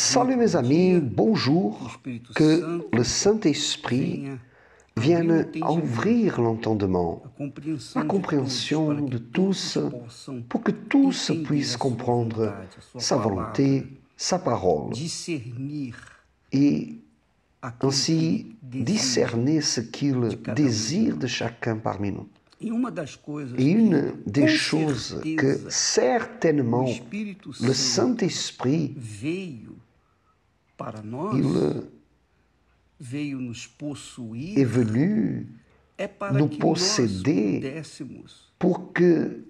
Salut mes amis, bonjour, que le Saint-Esprit vienne ouvrir l'entendement, la compréhension de tous, pour que tous puissent comprendre sa volonté, sa parole, et ainsi discerner ce qu'il désire de chacun parmi nous. Et une des choses que certainement le Saint-Esprit est venu nous posséder pour que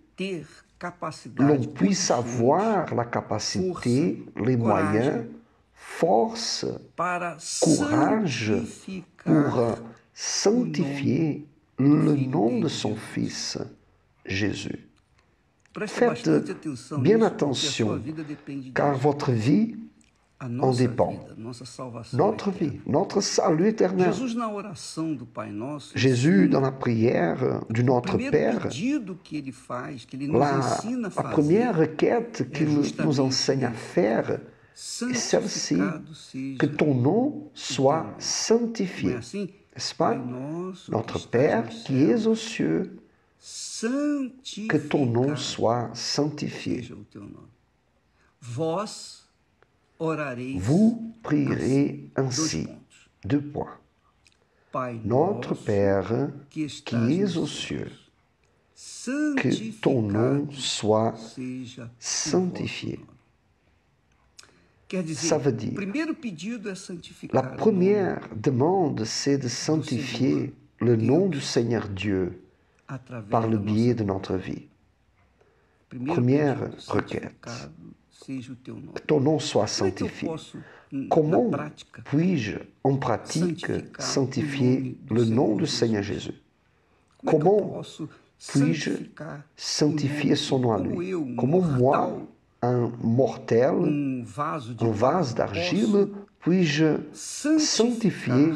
l'on puisse avoir la capacité, les moyens, force, courage pour sanctifier le nom de son Fils, Jésus. Faites bien attention, car votre vie en dépend. Notre vie, notre salut éternel. Jésus, dans la prière du Notre Père, la première requête qu'il nous enseigne à faire est celle-ci, que ton nom soit sanctifié. N'est-ce pas? Notre Père qui es aux cieux, que ton nom soit sanctifié. Vous prierez ainsi. 2 points. Notre Père qui es aux cieux, que ton nom soit sanctifié. Ça veut dire, la première demande, c'est de sanctifier le nom du Seigneur Dieu par le biais de notre vie. Première requête, que ton nom soit sanctifié. Comment puis-je, en pratique, sanctifier le nom du Seigneur Jésus? Comment puis-je sanctifier son nom à lui? Comment moi, un mortel, un vase d'argile, puis-je sanctifier,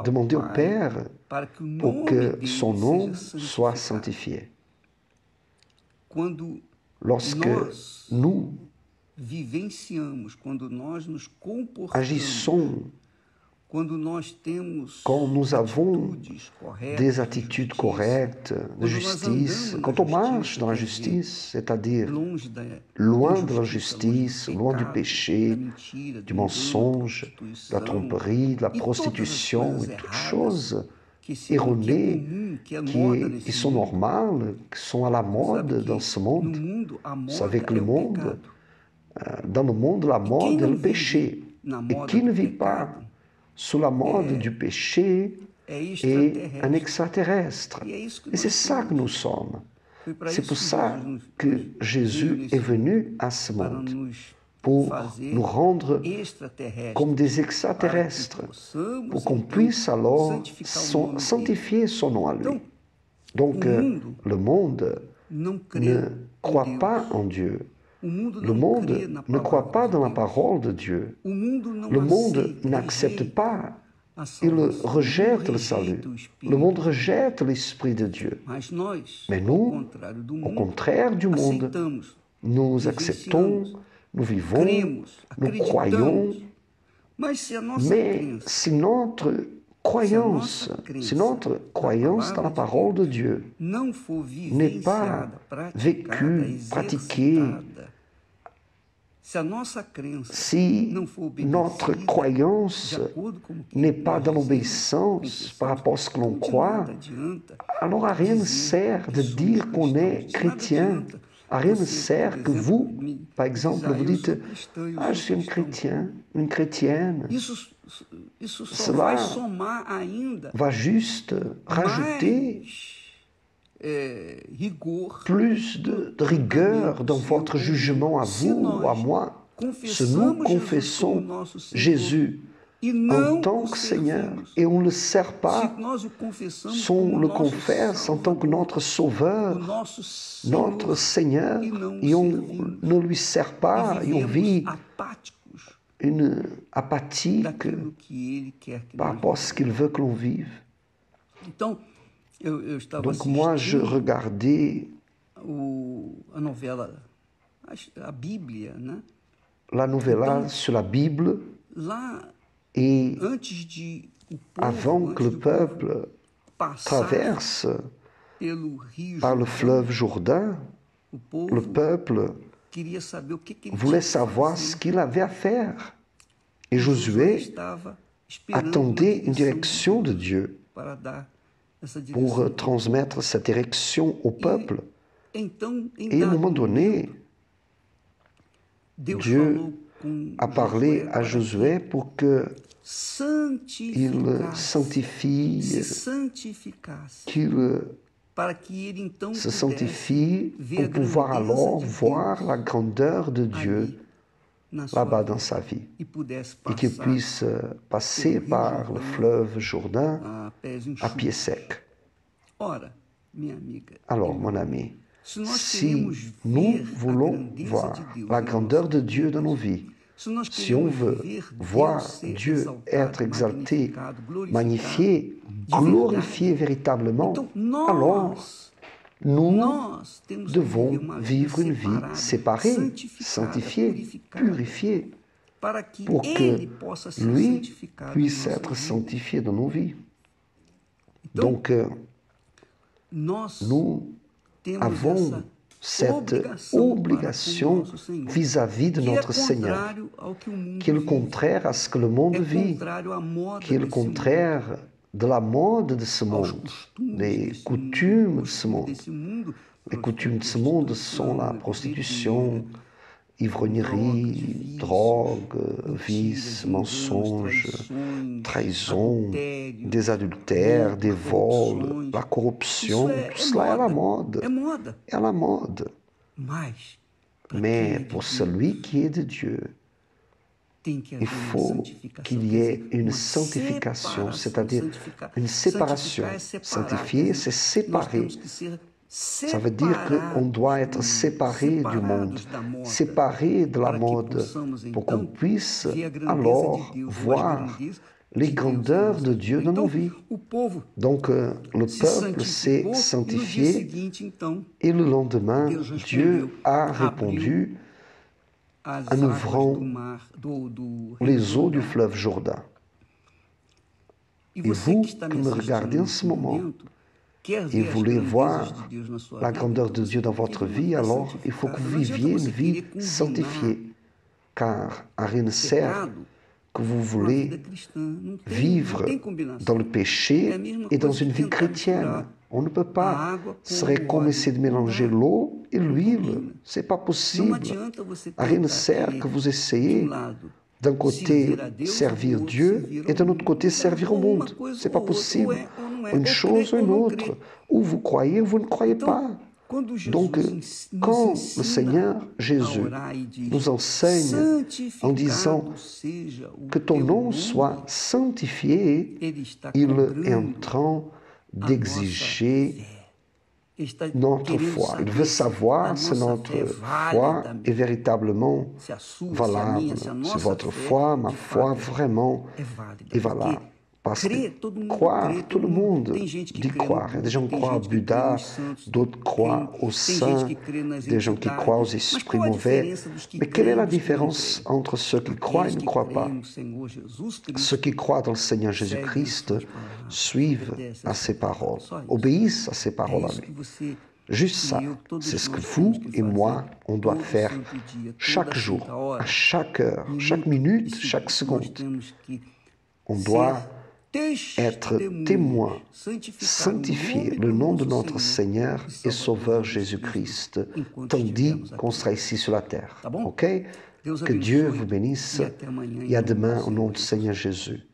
demander au Père pour que son nom soit sanctifié? Lorsque nous agissons, quand nous avons des attitudes correctes de justice, quand on marche dans la justice, c'est-à-dire loin de l'injustice, loin du péché, du mensonge, de la tromperie, de la prostitution et toutes choses erronées qui sont normales, qui sont à la mode dans ce monde. Vous savez que dans le monde, la mode est le péché. Et qui ne vit pas sous la mode du péché est un extraterrestre. Et c'est ça que nous sommes. C'est pour ça que Jésus est venu à ce monde, pour nous rendre comme des extraterrestres, pour qu'on puisse alors sanctifier son nom à lui. Donc, le monde ne croit pas en Dieu. Le monde ne croit pas dans la parole de Dieu. Le monde n'accepte pas. Il rejette le salut. Le monde rejette l'Esprit de Dieu. Mais nous, au contraire du monde, nous acceptons, nous vivons, nous croyons. Mais si notre croyance dans la parole de Dieu n'est pas vécue, pratiquée, si notre croyance n'est pas dans l'obéissance par rapport à ce que l'on croit, alors à rien ne sert de dire qu'on est chrétien. À rien ne sert que vous, par exemple, vous dites « Ah, je suis un chrétien, une chrétienne ». Cela va juste rajouter plus de rigueur dans votre jugement à vous ou à moi. Si nous confessons Jésus en tant que Seigneur et on ne le sert pas, si on le confesse en tant que notre Sauveur, notre Seigneur, et on ne lui sert pas, et on vit une apathie par rapport à ce qu'il veut que l'on vive. Donc moi, je regardais la novella sur la Bible et avant que le peuple traverse par le fleuve Jourdain, le peuple voulait savoir ce qu'il avait à faire. Et Josué attendait une direction de Dieu pour transmettre cette direction au peuple. Et à un moment donné, Dieu a parlé à Josué pour qu'il sanctifie, qu'il se sanctifie pour pouvoir alors voir la grandeur de Dieu là-bas dans sa vie et qu'il puisse passer par le fleuve Jourdain à pied sec. Alors, mon ami, si nous voulons voir la grandeur de Dieu dans nos vies, si on veut voir Dieu être exalté, magnifié, glorifié véritablement, alors nous devons vivre une vie séparée, sanctifiée, purifiée, pour que lui puisse être sanctifié dans nos vies. Donc, nous avons cette obligation vis-à-vis de notre Seigneur, qui est le contraire à ce que le monde vit, qui est le contraire de la mode de ce monde, des coutumes de ce monde. Les coutumes de ce monde sont la prostitution, ivrognerie, drogue, vice, mensonge, trahison, des adultères, des vols, la corruption, tout cela est à la mode. Est à la mode. Mais pour celui qui est de Dieu, il faut qu'il y ait une sanctification, c'est-à-dire une séparation. Sanctifier, c'est séparer. Ça veut dire qu'on doit être séparé du monde, séparé de la mode, pour qu'on puisse alors voir les grandeurs de Dieu dans nos vies. Donc, le peuple s'est sanctifié et le lendemain, Dieu a répondu en ouvrant les eaux du fleuve Jourdain. Et vous qui me regardez en ce moment, et vous voulez voir la grandeur de Dieu dans votre vie, alors il faut que vous viviez une vie sanctifiée, car à rien ne sert que vous voulez vivre dans le péché et dans une vie chrétienne. On ne peut pas. Ce serait comme essayer de mélanger l'eau et l'huile. Ce n'est pas possible. À rien ne sert que vous essayez d'un côté servir Dieu et d'un autre côté servir au monde. Ce n'est pas possible. Une chose ou une autre. Ou vous croyez ou vous ne croyez pas. Donc, quand le Seigneur Jésus nous enseigne en disant que ton nom soit sanctifié, il est en train d'exiger notre foi. Il veut savoir si notre foi est véritablement valable. Si votre foi, ma foi, vraiment est valable. Parce que croire, tout le monde dit croire. Il y a des gens qui croient au Bouddha, d'autres croient aux saints, des gens qui croient aux esprits mauvais. Mais quelle est la différence entre ceux qui croient et ne croient pas? Ceux qui croient dans le Seigneur Jésus-Christ suivent à ses paroles, obéissent à ses paroles à lui. Juste ça, c'est ce que vous et moi, on doit faire chaque jour, à chaque heure, chaque minute, chaque seconde. On doit être témoin, sanctifier le nom de notre Seigneur et Sauveur Jésus-Christ, tandis qu'on sera ici sur la terre. OK? Que Dieu vous bénisse et à demain au nom du Seigneur Jésus.